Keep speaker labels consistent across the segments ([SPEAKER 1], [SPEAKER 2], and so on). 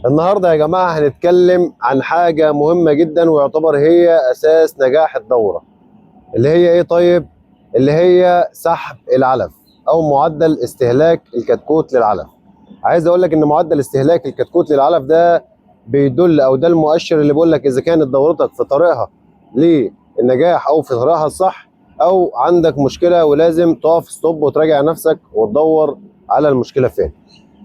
[SPEAKER 1] النهارده يا جماعه هنتكلم عن حاجه مهمه جدا ويعتبر هي اساس نجاح الدوره. اللي هي ايه؟ طيب، اللي هي سحب العلف او معدل استهلاك الكتكوت للعلف. عايز اقول لك ان معدل استهلاك الكتكوت للعلف ده بيدل، او ده المؤشر اللي بيقول لك اذا كانت دورتك في طريقها للنجاح او في طريقها الصح، او عندك مشكله ولازم تقف ستوب وتراجع نفسك وتدور على المشكله فين.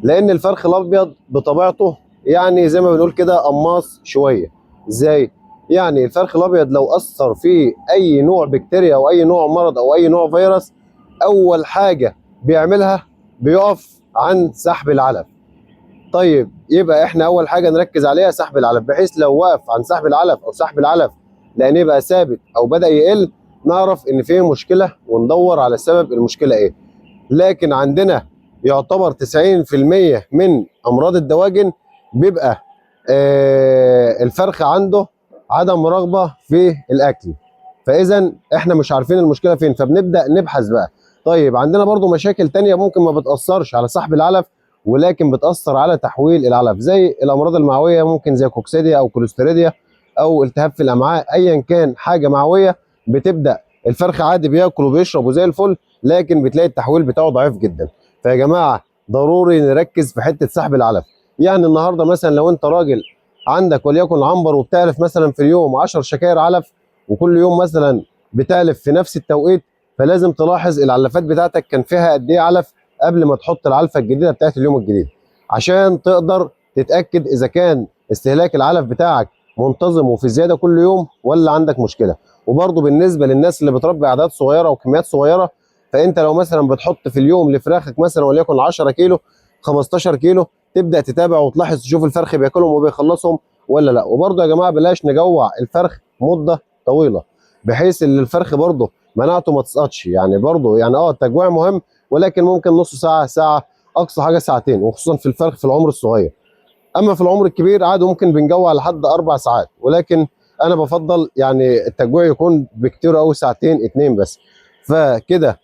[SPEAKER 1] لان الفرخ الابيض بطبيعته يعني زي ما بنقول كده قماص شويه. ازاي؟ يعني الفرخ الابيض لو اثر فيه اي نوع بكتيريا او اي نوع مرض او اي نوع فيروس، اول حاجه بيعملها بيقف عن سحب العلف. طيب يبقى احنا اول حاجه نركز عليها سحب العلف، بحيث لو وقف عن سحب العلف او سحب العلف لان يبقى ثابت او بدا يقل، نعرف ان فيه مشكله وندور على سبب المشكله ايه. لكن عندنا يعتبر 90% من امراض الدواجن بيبقى الفرخ عنده عدم رغبه في الاكل. فاذا احنا مش عارفين المشكله فين، فبنبدا نبحث بقى. طيب عندنا برضو مشاكل تانية ممكن ما بتاثرش على سحب العلف، ولكن بتاثر على تحويل العلف، زي الامراض المعويه، ممكن زي كوكسيديا او كوليستيريديا او التهاب في الامعاء. ايا كان حاجه معويه بتبدا الفرخ عادي بياكل وبيشرب وزي الفل، لكن بتلاقي التحويل بتاعه ضعيف جدا. فيا جماعه ضروري نركز في حته سحب العلف. يعني النهارده مثلا لو انت راجل عندك وليكن عنبر وبتعلف مثلا في اليوم 10 شكاير علف، وكل يوم مثلا بتعلف في نفس التوقيت، فلازم تلاحظ العلفات بتاعتك كان فيها قد ايه علف قبل ما تحط العلفه الجديده بتاعت اليوم الجديد، عشان تقدر تتاكد اذا كان استهلاك العلف بتاعك منتظم وفي زياده كل يوم ولا عندك مشكله. وبرضه بالنسبه للناس اللي بتربي اعداد صغيره وكميات صغيره، فانت لو مثلا بتحط في اليوم لفراخك مثلا وليكن 10 كيلو 15 كيلو، تبدا تتابع وتلاحظ تشوف الفرخ بياكلهم وبيخلصهم ولا لا. وبرضه يا جماعه بلاش نجوع الفرخ مده طويله، بحيث ان الفرخ برضه مناعته ما تسقطش. يعني برضه يعني التجويع مهم، ولكن ممكن نص ساعه، ساعه، اقصى حاجه ساعتين، وخصوصا في الفرخ في العمر الصغير. اما في العمر الكبير عادي ممكن بنجوع لحد 4 ساعات، ولكن انا بفضل يعني التجويع يكون بكتير قوي ساعتين اتنين بس. فكده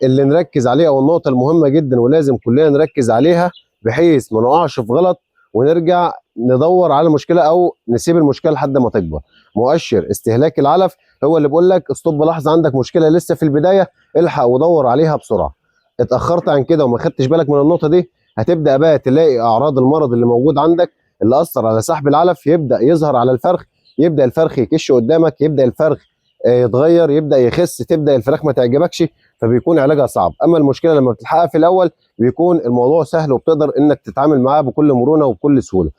[SPEAKER 1] اللي نركز عليه او النقطه المهمه جدا ولازم كلنا نركز عليها، بحيث ما نقعش في غلط ونرجع ندور على المشكله او نسيب المشكله لحد ما تكبر. مؤشر استهلاك العلف هو اللي بيقول لك استوب، لحظه عندك مشكله لسه في البدايه، الحق ودور عليها بسرعه. اتاخرت عن كده وما خدتش بالك من النقطه دي، هتبدا بقى تلاقي اعراض المرض اللي موجود عندك اللي اثر على سحب العلف يبدا يظهر على الفرخ. يبدا الفرخ يكش قدامك، يبدا الفرخ يتغير، يبدا يخس، تبدا الفراخ ما تعجبكش، فبيكون علاجها صعب. اما المشكله لما بتلحقها في الاول بيكون الموضوع سهل وبتقدر انك تتعامل معاه بكل مرونه وبكل سهوله.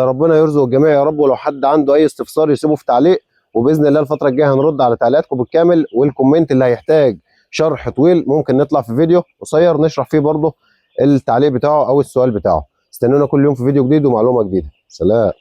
[SPEAKER 1] ربنا يرزق الجميع يا رب. ولو حد عنده اي استفسار يسيبه في تعليق، وباذن الله الفتره الجايه هنرد على تعليقاتكم بالكامل. والكومنت اللي هيحتاج شرح طويل ممكن نطلع في فيديو قصير نشرح فيه برضه التعليق بتاعه او السؤال بتاعه. استنونا كل يوم في فيديو جديد ومعلومه جديده. سلام.